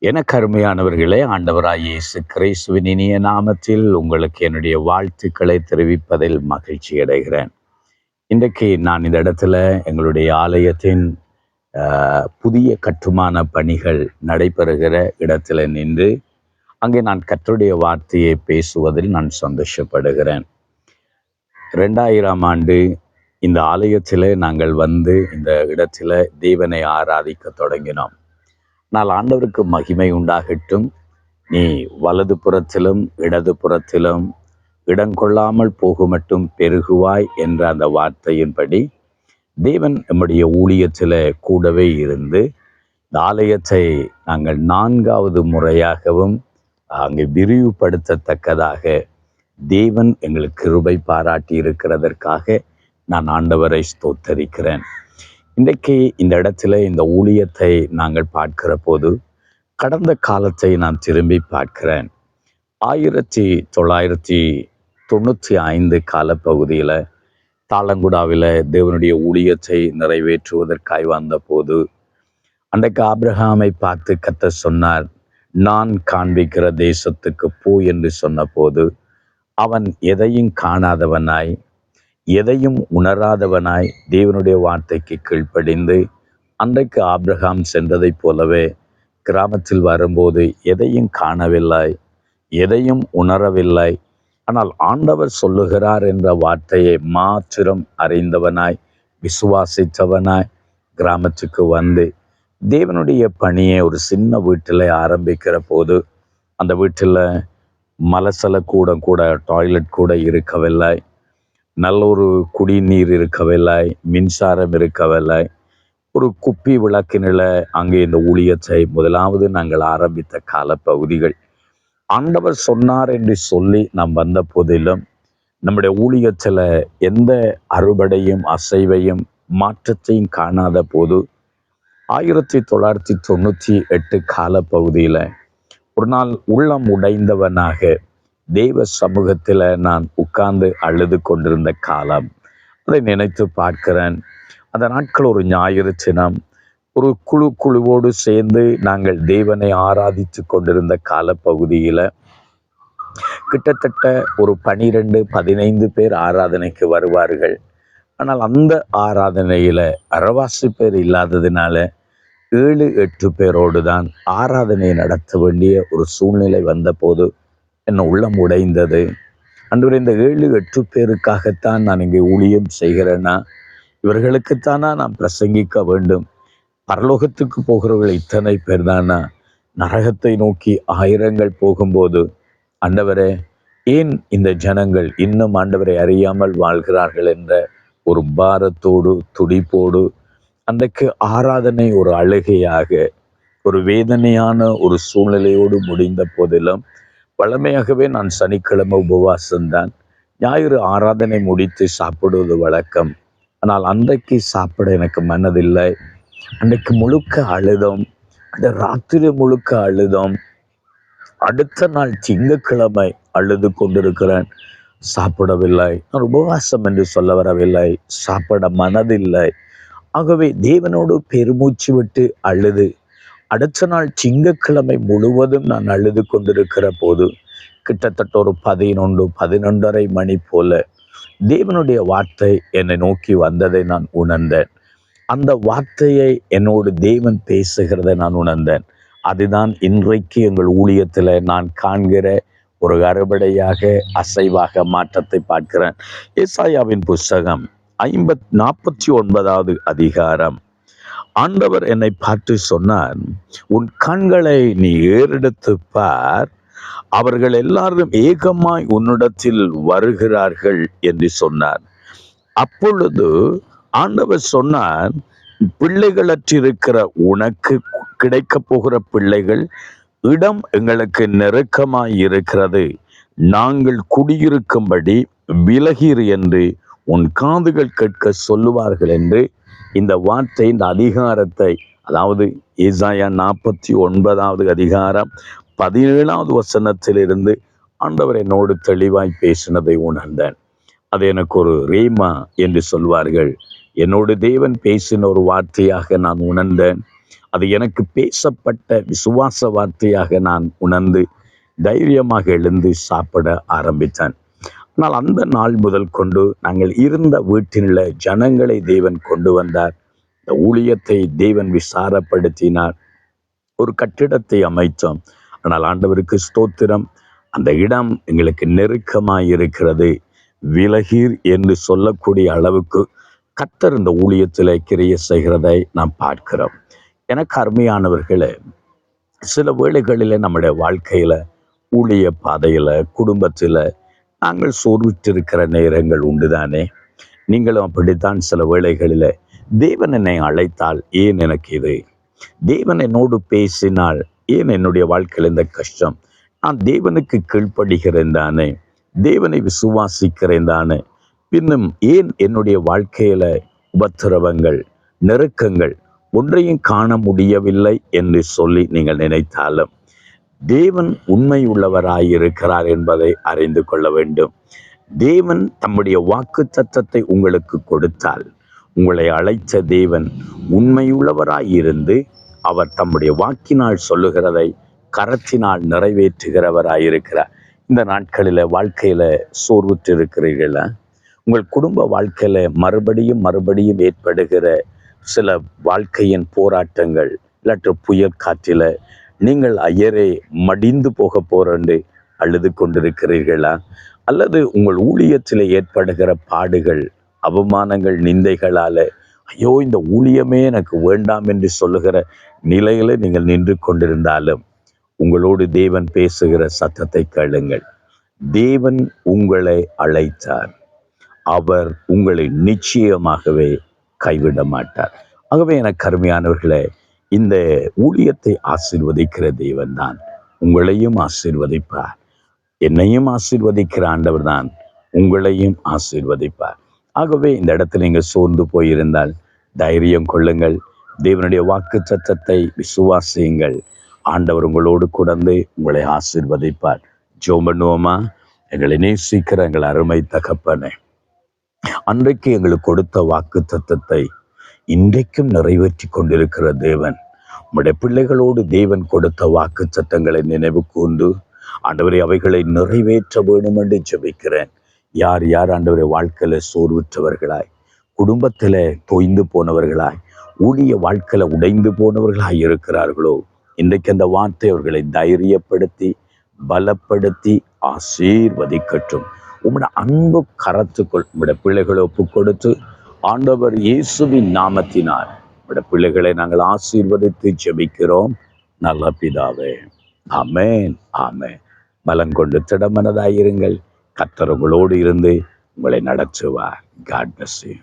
எனக்கு அருமையானவர்களே, ஆண்டவராகிய இயேசு கிறிஸ்துவின் இனிய நாமத்தில் உங்களுக்கு என்னுடைய வாழ்த்துக்களை தெரிவிப்பதில் மகிழ்ச்சி அடைகிறேன். இன்றைக்கு நான் இந்த இடத்துல எங்களுடைய ஆலயத்தின் புதிய கட்டுமான பணிகள் நடைபெறுகிற இடத்துல நின்று அங்கே நான் கர்த்தருடைய வார்த்தையை பேசுவதில் நான் சந்தோஷப்படுகிறேன். 2000ஆம் ஆண்டு இந்த ஆலயத்தில் நாங்கள் வந்து இந்த இடத்துல தேவனை ஆராதிக்க தொடங்கினோம். ஆனால் ஆண்டவருக்கு மகிமை உண்டாகட்டும். நீ வலது புறத்திலும் இடது புறத்திலும் இடங்கொள்ளாமல் போகுமட்டும் பெருகுவாய் என்ற அந்த வார்த்தையின்படி தேவன் நம்முடைய ஊழியத்தில் கூடவே இருந்து இந்த ஆலயத்தை நாங்கள் 4வது முறையாகவும் அங்கே விரிவுபடுத்தத்தக்கதாக தேவன் எங்களுக்கு கிருபை பாராட்டி இருக்கிறதற்காக நான் ஆண்டவரை ஸ்தோத்தரிக்கிறேன். இன்றைக்கு இந்த இடத்துல இந்த ஊழியத்தை நாங்கள் பார்க்கிற போது கடந்த காலத்தை நான் திரும்பி பார்க்கிறேன். 1995 காலப்பகுதியில் தாளங்குடாவில் தேவனுடைய ஊழியத்தை நிறைவேற்றுவதற்காய் வந்தபோது அன்றைக்கு ஆபிரகாமை பார்த்து கர்த்தர் சொன்னார், நான் காண்பிக்கிற தேசத்துக்கு போ என்று சொன்னபோது அவன் எதையும் காணாதவனாய் எதையும் உணராதவனாய் தேவனுடைய வார்த்தைக்கு கீழ்ப்படிந்து அன்றைக்கு ஆபிரகாம் சென்றதைப் போலவே கிராமத்தில் வரும்போது எதையும் காணவில்லை, எதையும் உணரவில்லை. ஆனால் ஆண்டவர் சொல்லுகிறார் என்ற வார்த்தையை மாத்திரம் அறிந்தவனாய் விசுவாசித்தவனாய் கிராமத்துக்கு வந்து தேவனுடைய பணியை ஒரு சின்ன வீட்டில் ஆரம்பிக்கிற போது அந்த வீட்டில் மலசல கூட டாய்லெட் கூட இருக்கவில்லை, நல்ல ஒரு குடிநீர் இருக்கவில்லை, மின்சாரம் இருக்கவில்லை. ஒரு குப்பி விளக்கினில் அங்கே இந்த ஊழியத்தை முதலாவது நாங்கள் ஆரம்பித்த காலப்பகுதிகள். ஆண்டவர் சொன்னார் என்று சொல்லி நாம் வந்த போதிலும் நம்முடைய ஊழியத்தில் எந்த அறுவடையும் அசைவையும் மாற்றத்தையும் காணாத போது 1998 காலப்பகுதியில் ஒரு நாள் உள்ளம் உடைந்தவனாக தெய்வ சமூகத்தில் நான் உட்கார்ந்து அழுது கொண்டிருந்த காலம். அதை நினைத்து பார்க்கிறேன். அந்த நாட்கள் ஒரு ஞாயிறு தினம் ஒரு குழுவோடு சேர்ந்து நாங்கள் தேவனை ஆராதித்து கொண்டிருந்த காலப்பகுதியில் கிட்டத்தட்ட ஒரு 12-15 பேர் ஆராதனைக்கு வருவார்கள். ஆனால் அந்த ஆராதனையில் அரைவாசி பேர் இல்லாததுனால 7-8 பேரோடு தான் ஆராதனை நடத்த வேண்டிய ஒரு சூழ்நிலை வந்தபோது என்ன உள்ளம் உடைந்தது. அன்று இந்த 7-8 பேருக்காகத்தான் நான் இங்கே ஊழியம் செய்கிறேன்னா, இவர்களுக்குத்தானா நான் பிரசங்கிக்க வேண்டும்? பரலோகத்துக்கு போகிறவர்கள் இத்தனை பேர் தானா? நரகத்தை நோக்கி ஆயிரங்கள் போகும்போது ஆண்டவரே, ஏன் இந்த ஜனங்கள் இன்னும் ஆண்டவரை அறியாமல் வாழ்கிறார்கள் என்ற ஒரு பாரத்தோடு துடிப்போடு அன்றைக்கு ஆராதனை ஒரு அழுகையாக ஒரு வேதனையான ஒரு சூழ்நிலையோடு முடிந்த போதிலும் வழமையாகவே நான் சனிக்கிழமை உபவாசம்தான், ஞாயிறு ஆராதனை முடித்து சாப்பிடுவது வழக்கம். ஆனால் அன்றைக்கு சாப்பிட எனக்கு மனதில்லை. அன்றைக்கு முழுக்க அழுதோம், அந்த ராத்திரி முழுக்க அழுதோம். அடுத்த நாள் திங்கட்கிழமை அழுது கொண்டிருக்கிறேன், சாப்பிடவில்லை. நான் உபவாசம் என்று சொல்ல வரவில்லை, சாப்பிட மனதில்லை. ஆகவே தேவனோடு பெருமூச்சு விட்டு அழுது அடுத்த நாள் திங்கட்கிழமை முழுவதும் நான் அழுது கொண்டிருக்கிற போது கிட்டத்தட்ட ஒரு 11-11:30 மணி போல தேவனுடைய வார்த்தை என்னை நோக்கி வந்ததை நான் உணர்ந்தேன். அந்த வார்த்தையை என்னோடு தேவன் பேசுகிறதை நான் உணர்ந்தேன். அதுதான் இன்றைக்கு எங்கள் ஊழியத்தில் நான் காண்கிற ஒரு அறுவடையாக அசைவாக மாற்றத்தை பார்க்கிறேன். ஏசாயாவின் புஸ்தகம் 49வது அதிகாரம். ஆண்டவர் என்னை பார்த்து சொன்னார், உன் கண்களை நீ ஏறெடுத்து பார், அவர்கள் எல்லாரும் ஏகமாய் உன்னிடத்தில் வருகிறார்கள் என்று சொன்னார். அப்பொழுது ஆண்டவர் சொன்னார், பிள்ளைகளற்றிருக்கிற உனக்கு கிடைக்க போகிற பிள்ளைகள் இடம் எங்களுக்கு நெருக்கமாய் இருக்கிறது, நாங்கள் குடியிருக்கும்படி விலகீர் என்று உன் காதுகள் கேட்க சொல்லுவார்கள் என்று இந்த வார்த்தை, இந்த அதிகாரத்தை, அதாவது ஏசாயா 49வது அதிகாரம் 17வது வசனத்திலிருந்து ஆண்டவர் என்னோடு தெளிவாய் பேசினதை உணர்ந்தேன். அது எனக்கு ஒரு ரேமா என்று சொல்வார்கள், என்னோடு தேவன் பேசின ஒரு வார்த்தையாக நான் உணர்ந்தேன். அது எனக்கு பேசப்பட்ட விசுவாச வார்த்தையாக நான் உணர்ந்து தைரியமாக எழுந்து சாப்பிட ஆரம்பித்தேன். ஆனால் அந்த நாள் முதல் கொண்டு நாங்கள் இருந்த வீட்டிலுள்ள ஜனங்களை தேவன் கொண்டு வந்தார். இந்த ஊழியத்தை தேவன் விசாரப்படுத்தினார். ஒரு கட்டிடத்தை அமைத்தோம். ஆனால் ஆண்டவருக்கு ஸ்தோத்திரம், அந்த இடம் எங்களுக்கு நெருக்கமாய் இருக்கிறது. விலகீர் என்று சொல்லக்கூடிய அளவுக்கு கர்த்தர் இந்த ஊழியத்தில் கிரியை செய்கிறதை நாம் பார்க்கிறோம். எனக்கு அருமையானவர்களே, சில வேளைகளில் நம்முடைய வாழ்க்கையில, ஊழிய பாதையில, குடும்பத்தில் நாங்கள் சோர்விட்டிருக்கிற நேரங்கள் உண்டுதானே. நீங்களும் அப்படித்தான். சில வேளைகளில் தேவன் என்னை அழைத்தால் ஏன் எனக்கு இது, தேவன் என்னோடு பேசினால் ஏன் என்னுடைய வாழ்க்கையில் இந்த கஷ்டம், நான் தேவனுக்கு கீழ்ப்படுகிறேன் தானே, தேவனை விசுவாசிக்கிறேன் தானே, பின்னும் ஏன் என்னுடைய வாழ்க்கையில உபத்திரவங்கள், நெருக்கங்கள் ஒன்றையும் காண முடியவில்லை என்று சொல்லி நீங்கள் நினைத்தாலும் தேவன் உண்மை உள்ளவராயிருக்கிறார் என்பதை அறிந்து கொள்ள வேண்டும். தேவன் தம்முடைய வாக்கு தத்தத்தை உங்களுக்கு கொடுத்தால், உங்களை அழைத்த தேவன் உண்மையுள்ளவராயிருந்து அவர் தம்முடைய வாக்கினால் சொல்லுகிறதை கரத்தினால் நிறைவேற்றுகிறவராயிருக்கிறார். இந்த நாட்களில் வாழ்க்கையில சோர்வுற்று இருக்கிறீர்களா? உங்கள் குடும்ப வாழ்க்கையில மறுபடியும் ஏற்படுகிற சில வாழ்க்கையின் போராட்டங்கள், இல்லாற்ற புயல் காற்றில நீங்கள் ஐயரே மடிந்து போக போறேன்னு அழுது கொண்டிருக்கிறீர்களா? அல்லது உங்கள் ஊழியத்தில் ஏற்படுகிற பாடுகள், அவமானங்கள், நிந்தைகளால ஐயோ இந்த ஊழியமே எனக்கு வேண்டாம் என்று சொல்லுகிற நிலையில நீங்கள் நின்று கொண்டிருந்தாலும் உங்களோடு தேவன் பேசுகிற சத்தத்தை கேளுங்கள். தேவன் உங்களை அழைத்தார். அவர் உங்களை நிச்சயமாகவே கைவிட மாட்டார். ஆகவே எனக்கு அருமையானவர்களே, இந்த ஊழியத்தை ஆசீர்வதிக்கிற தேவன் தான் உங்களையும் ஆசீர்வதிப்பார். என்னையும் ஆசீர்வதிக்கிற ஆண்டவர் தான் உங்களையும் ஆசீர்வதிப்பார். ஆகவே இந்த இடத்துல நீங்கள் சோர்ந்து போயிருந்தால் தைரியம் கொள்ளுங்கள். தேவனுடைய வாக்கு சத்தத்தை விசுவாசியுங்கள். ஆண்டவர் உங்களோடு கூடந்து உங்களை ஆசீர்வதிப்பார். ஜெபம் பண்ணுவோமா? எங்களை நேசிக்கிற எங்கள் அருமை தகப்பனே, அன்றைக்கு எங்களுக்கு கொடுத்த வாக்கு தத்தத்தை இன்றைக்கும் நிறைவேற்றி கொண்டிருக்கிற தேவன், உம்முடைய பிள்ளைகளோடு தேவன் கொடுத்த வாக்கு சட்டங்களை நினைவு கூர்ந்து ஆண்டவரை அவைகளை நிறைவேற்ற வேண்டும் என்று ஜெபிக்கிறேன். யார் யார் ஆண்டவரை வாழ்க்கையில சோர்வுற்றவர்களாய், குடும்பத்தில தொய்ந்து போனவர்களாய், ஊழிய வாழ்க்கையில உடைந்து போனவர்களாய் இருக்கிறார்களோ, இன்றைக்கு அந்த வார்த்தை அவர்களை தைரியப்படுத்தி பலப்படுத்தி ஆசீர்வதிக்கட்டும். உம்முடைய அன்பு கரத்துக்குள் உம்முடைய பிள்ளைகளை ஒப்பு கொடுத்து ஆண்டவர் இயேசுவின் நாமத்தினால் உம்முடைய பிள்ளைகளை நாங்கள் ஆசீர்வதித்து ஜெபிக்கிறோம் நல்ல பிதாவே. ஆமென், ஆமென். பலம் கொண்டு திடமனதாயிருங்கள். கர்த்தர் உங்களோடு இருந்து உங்களை நடத்துவார். God bless you.